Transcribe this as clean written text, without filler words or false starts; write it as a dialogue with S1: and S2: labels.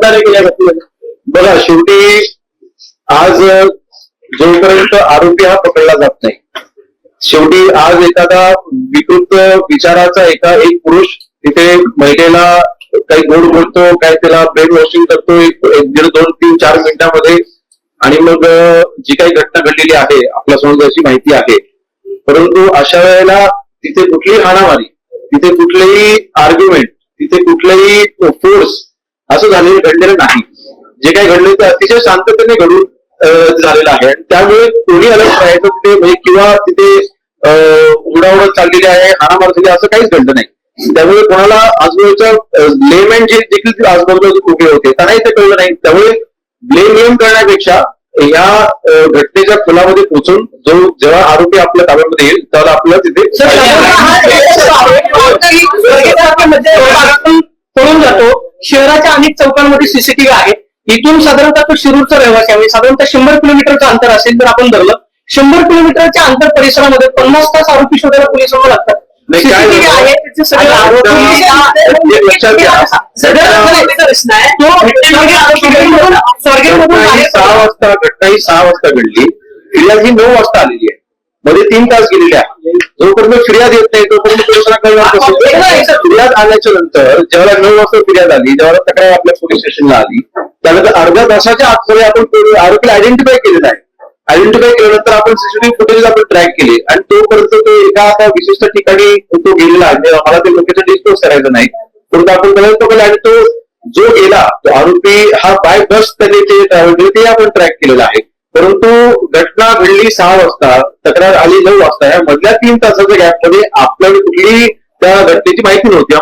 S1: सहकार्य केल्या. बघा शेवटी आज जोपर्यंत आरोपी हा पकडला जात नाही, शेवटी आज एखादा विकृत विचाराचा एक पुरुष तिथे महिलेला काही गोड बोलतो, काय त्याला ब्रेन वॉशिंग करतो 1, 2, 3, 4 मिनिटांमध्ये, आणि मग जी काही घटना घडलेली आहे आपल्या समोर अशी माहिती आहे. परंतु अशा वेळेला तिथे कुठलीही हाणामारी, तिथे कुठलेही आर्ग्युमेंट, तिथे कुठलेही फोर्स असं झालेलं घडलेलं नाही. जे काही घडले ते अतिशय शांततेने घडून झालेलं आहे. आणि त्यामुळे कोणी अलर्ट राहायचं तिथे म्हणजे किंवा तिथे उडाउडत चाललेली आहे, हाणामार झाली असं काहीच घडलं नाही. त्यामुळे कोणाला आजूबाजूच्या लेमॅन जे देखील आजूबाजूला उभे होते त्यांनाही ते कळलं नाही. त्यामुळे ब्लेम करण्यापेक्षा या घटनेच्या खोलामध्ये पोहोचून जेव्हा आरोपी आपल्या ताब्यामध्ये येईल त्याला आपल्याला तिथे
S2: पळून जातो. शहराच्या अनेक चौकांमध्ये सीसीटीव्ही आहे. इथून साधारणतः तो शिरूरचा रहिवासी आहे. साधारणतः 100 किलोमीटरचं अंतर असेल तर आपण धरलं 100 किलोमीटरच्या अंतर परिसरामध्ये 50 तास आरोपी शोधायला पोलिसांना लागतात. सीसीटीव्ही आहे त्याचे सगळे
S1: लक्षात घ्या. 6 वाजता घडली, फिर्याद ही 9 वाजता आलेली आहे, मध्ये 3 तास गेलेले आहे. जोपर्यंत फिर्याद येत नाही तोपर्यंत पोलिसांना कळलं. फिर्याद आल्याच्या नंतर जेव्हा 9 वाजता फिर्याद आली, जेव्हा तक्रार आपल्या पोलीस स्टेशनला आली, त्यानंतर अर्ध्या तासाच्या आतमध्ये आपण आरोपीला आयडेंटिफाय केलेला आहे. आयडेंटिफाय केल्यानंतर आपण सीसीटीव्ही फुटेज आपण ट्रॅक केले आणि तोपर्यंत तो एका आता विशिष्ट ठिकाणी तो गेलेला आहे. मला ते लोकेशन डिस्क्लोज करायचं नाही, परंतु आपण प्रयत्न केला आणि तो जो गेला तो आरोपी हा बाय बस त्याने ते ट्रॅव्हल केले ते आपण ट्रॅक केलेलं आहे. परंतु घटना घडली 6 वाजता, तक्रार आली 9 वाजता. या मधल्या 3 तासाच्या गॅपमध्ये आपल्याला कुठलीही त्या घटनेची माहिती नव्हती.